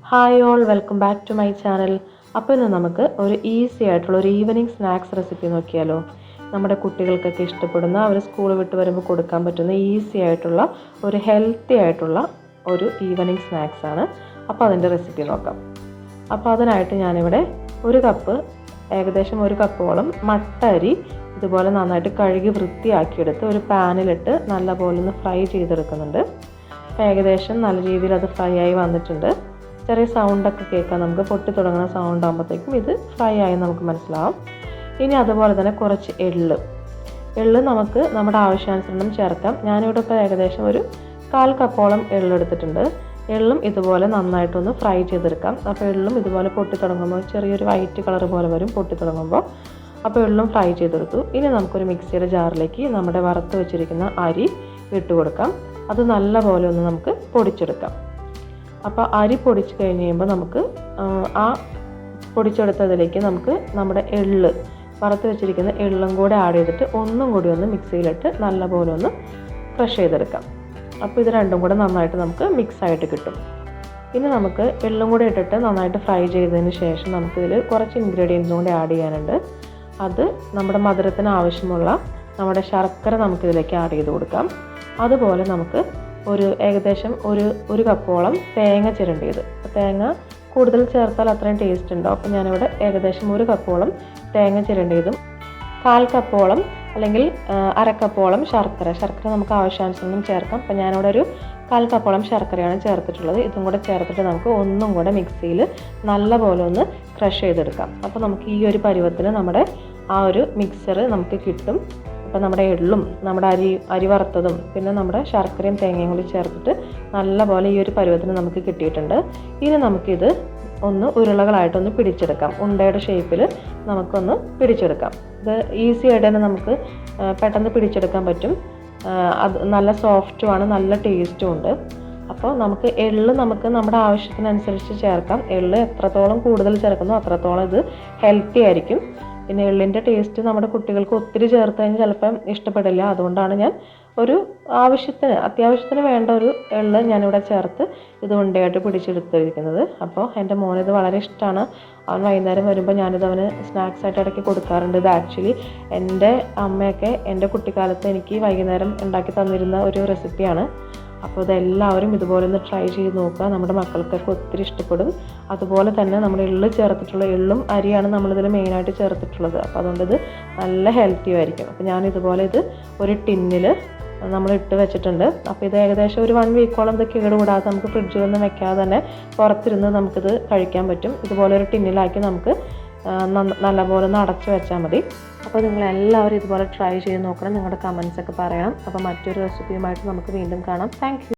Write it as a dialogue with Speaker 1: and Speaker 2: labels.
Speaker 1: Hi all, welcome back to my channel. അപ്പോൾ ഇന്ന് നമുക്ക് ഒരു ഈസി ആയിട്ടുള്ള ഒരു ഈവനിങ് സ്നാക്സ് റെസിപ്പി നോക്കിയാലോ. നമ്മുടെ കുട്ടികൾക്കൊക്കെ ഇഷ്ടപ്പെടുന്ന, അവർ സ്കൂൾ വിട്ട് വരുമ്പോൾ കൊടുക്കാൻ പറ്റുന്ന ഈസി ആയിട്ടുള്ള ഒരു ഹെൽത്തി ആയിട്ടുള്ള ഒരു ഈവനിങ് സ്നാക്സ് ആണ്. അപ്പോൾ അതിൻ്റെ റെസിപ്പി നോക്കാം. അപ്പോൾ അതിനായിട്ട് ഞാനിവിടെ ഏകദേശം ഒരു കപ്പോളം മട്ട അരി ഇതുപോലെ നന്നായിട്ട് കഴുകി വൃത്തിയാക്കിയെടുത്ത് ഒരു പാനിലിട്ട് നല്ലപോലെ ഒന്ന് ഫ്രൈ ചെയ്തെടുക്കുന്നുണ്ട്. അപ്പോൾ ഏകദേശം നല്ല രീതിയിൽ അത് ഫ്രൈ ആയി വന്നിട്ടുണ്ട്. ചെറിയ സൗണ്ടൊക്കെ കേൾക്കാം, നമുക്ക് പൊട്ടി തുടങ്ങുന്ന സൗണ്ട് ആകുമ്പോഴത്തേക്കും ഇത് ഫ്രൈ ആയി നമുക്ക് മനസ്സിലാവും. ഇനി അതുപോലെ തന്നെ കുറച്ച് എള്ള് നമുക്ക് നമ്മുടെ ആവശ്യാനുസരണം ചേർക്കാം. ഞാനിവിടെ ഇപ്പോൾ ഏകദേശം ഒരു 1/4 കപ്പോളം എള്ളെടുത്തിട്ടുണ്ട്. എള്ളും ഇതുപോലെ നന്നായിട്ടൊന്ന് ഫ്രൈ ചെയ്തെടുക്കാം. അപ്പോൾ എള്ളും ഇതുപോലെ പൊട്ടി തുടങ്ങുമ്പോൾ ചെറിയൊരു വൈറ്റ് കളർ പോലെ വരും പൊട്ടി തുടങ്ങുമ്പോൾ. അപ്പോൾ എള്ളും ഫ്രൈ ചെയ്തെടുത്തു. ഇനി നമുക്കൊരു മിക്സിയുടെ ജാറിലേക്ക് നമ്മുടെ വറുത്ത് വെച്ചിരിക്കുന്ന അരി ഇട്ട് കൊടുക്കാം. അത് നല്ലപോലെ ഒന്ന് നമുക്ക് പൊടിച്ചെടുക്കാം. അപ്പോൾ അരി പൊടിച്ച് കഴിഞ്ഞ് കഴിയുമ്പോൾ നമുക്ക് ആ പൊടിച്ചെടുത്തതിലേക്ക് നമുക്ക് നമ്മുടെ വറുത്ത് വെച്ചിരിക്കുന്ന എള്ളും കൂടെ ആഡ് ചെയ്തിട്ട് ഒന്നും കൂടി ഒന്ന് മിക്സിയിലിട്ട് നല്ലപോലെ ഒന്ന് ക്രഷ് ചെയ്തെടുക്കാം. അപ്പോൾ ഇത് രണ്ടും കൂടെ നന്നായിട്ട് നമുക്ക് മിക്സ് ആയിട്ട് കിട്ടും. ഇനി നമുക്ക് എള്ളും കൂടെ ഇട്ടിട്ട് നന്നായിട്ട് ഫ്രൈ ചെയ്തതിന് ശേഷം നമുക്കിതിൽ കുറച്ച് ഇൻഗ്രീഡിയൻസും കൂടി ആഡ് ചെയ്യാനുണ്ട്. അത് നമ്മുടെ മധുരത്തിന് ആവശ്യമുള്ള നമ്മുടെ ശർക്കര നമുക്കിതിലേക്ക് ആഡ് ചെയ്ത് കൊടുക്കാം. അതുപോലെ നമുക്ക് ഏകദേശം ഒരു കപ്പോളം തേങ്ങ ചിരണ്ടിയത്. തേങ്ങ കൂടുതൽ ചേർത്താൽ അത്രയും ടേസ്റ്റ് ഉണ്ടാവും. അപ്പോൾ ഞാനിവിടെ ഏകദേശം ഒരു കപ്പോളം തേങ്ങ ചിരണ്ടിയതും 1/4 കപ്പോളം അല്ലെങ്കിൽ 1/2 കപ്പോളം ശർക്കര നമുക്ക് ആവശ്യാനുസരണം ചേർക്കാം. അപ്പോൾ ഞാനിവിടെ ഒരു 1/4 കപ്പോളം ശർക്കരയാണ് ചേർത്തിട്ടുള്ളത്. ഇതും കൂടെ ചേർത്തിട്ട് നമുക്ക് ഒന്നും കൂടെ മിക്സിയിൽ നല്ലപോലെ ഒന്ന് ക്രഷ് ചെയ്തെടുക്കാം. അപ്പോൾ നമുക്ക് ഈ ഒരു പരുവത്തിന് നമ്മുടെ ആ ഒരു മിക്സർ നമുക്ക് കിട്ടും. അപ്പോൾ നമ്മുടെ എള്ളും നമ്മുടെ അരി വറുത്തതും പിന്നെ നമ്മുടെ ശർക്കരയും തേങ്ങയും കൂടി ചേർത്തിട്ട് നല്ലപോലെ ഈ ഒരു പരുവത്തിന് നമുക്ക് കിട്ടിയിട്ടുണ്ട്. ഇനി നമുക്കിത് ഒന്ന് ഉരുളകളായിട്ടൊന്ന് പിടിച്ചെടുക്കാം. ഉണ്ടയുടെ ഷേപ്പിൽ നമുക്കൊന്ന് പിടിച്ചെടുക്കാം. ഇത് ഈസി ആയിട്ട് തന്നെ നമുക്ക് പെട്ടെന്ന് പിടിച്ചെടുക്കാൻ പറ്റും. അത് നല്ല സോഫ്റ്റുമാണ്, നല്ല ടേസ്റ്റും ഉണ്ട്. അപ്പോൾ നമുക്ക് നമുക്ക് നമ്മുടെ ആവശ്യത്തിനനുസരിച്ച് ചേർക്കാം. എത്രത്തോളം കൂടുതൽ ചേർക്കുന്നോ അത്രത്തോളം ഇത് ഹെൽത്തി ആയിരിക്കും. പിന്നെ എള്ളിൻ്റെ ടേസ്റ്റ് നമ്മുടെ കുട്ടികൾക്ക് ഒത്തിരി ചേർത്ത് കഴിഞ്ഞാൽ ചിലപ്പം ഇഷ്ടപ്പെടില്ല. അതുകൊണ്ടാണ് ഞാൻ അത്യാവശ്യത്തിന് വേണ്ട ഒരു ഞാനിവിടെ ചേർത്ത് ഇത് ഉണ്ടയായിട്ട് പിടിച്ചെടുത്തിരിക്കുന്നത്. അപ്പോൾ എൻ്റെ മോനിത് വളരെ ഇഷ്ടമാണ്. അവൻ വൈകുന്നേരം വരുമ്പോൾ ഞാനിത് അവന് സ്നാക്സ് ആയിട്ട് ഇടയ്ക്ക് കൊടുക്കാറുണ്ട്. ഇത് ആക്ച്വലി എൻ്റെ അമ്മയൊക്കെ എൻ്റെ കുട്ടിക്കാലത്ത് എനിക്ക് വൈകുന്നേരം ഉണ്ടാക്കി തന്നിരുന്ന ഒരു റെസിപ്പിയാണ്. അപ്പോൾ ഇതെല്ലാവരും ഇതുപോലെ ഒന്ന് ട്രൈ ചെയ്ത് നോക്കുക. നമ്മുടെ മക്കൾക്കൊക്കെ ഒത്തിരി ഇഷ്ടപ്പെടും. അതുപോലെ തന്നെ നമ്മൾ ചേർത്തിട്ടുള്ള എള്ളും അരിയാണ് നമ്മളിതിൽ മെയിനായിട്ട് ചേർത്തിട്ടുള്ളത്. അപ്പോൾ അതുകൊണ്ട് ഇത് നല്ല ഹെൽത്തി ആയിരിക്കും. അപ്പോൾ ഞാനിതുപോലെ ഇത് ഒരു ടിന്നിൽ നമ്മൾ ഇട്ട് വെച്ചിട്ടുണ്ട്. അപ്പോൾ ഇത് ഏകദേശം ഒരു 1 വീക്കോളം ഇത് കേടുകൂടാതെ നമുക്ക് ഫ്രിഡ്ജിലൊന്നും വെക്കാതെ തന്നെ പുറത്തിരുന്ന് നമുക്കിത് കഴിക്കാൻ പറ്റും. ഇതുപോലെ ഒരു ടിന്നിലാക്കി നമുക്ക് നല്ലപോലെ ഒന്ന് അടച്ച് വെച്ചാൽ മതി. അപ്പോൾ നിങ്ങളെല്ലാവരും ഇതുപോലെ ട്രൈ ചെയ്ത് നോക്കണം. നിങ്ങളുടെ കമൻസൊക്കെ പറയണം. അപ്പോൾ മറ്റൊരു റെസിപ്പിയുമായിട്ട് നമുക്ക് വീണ്ടും കാണാം. Thank you.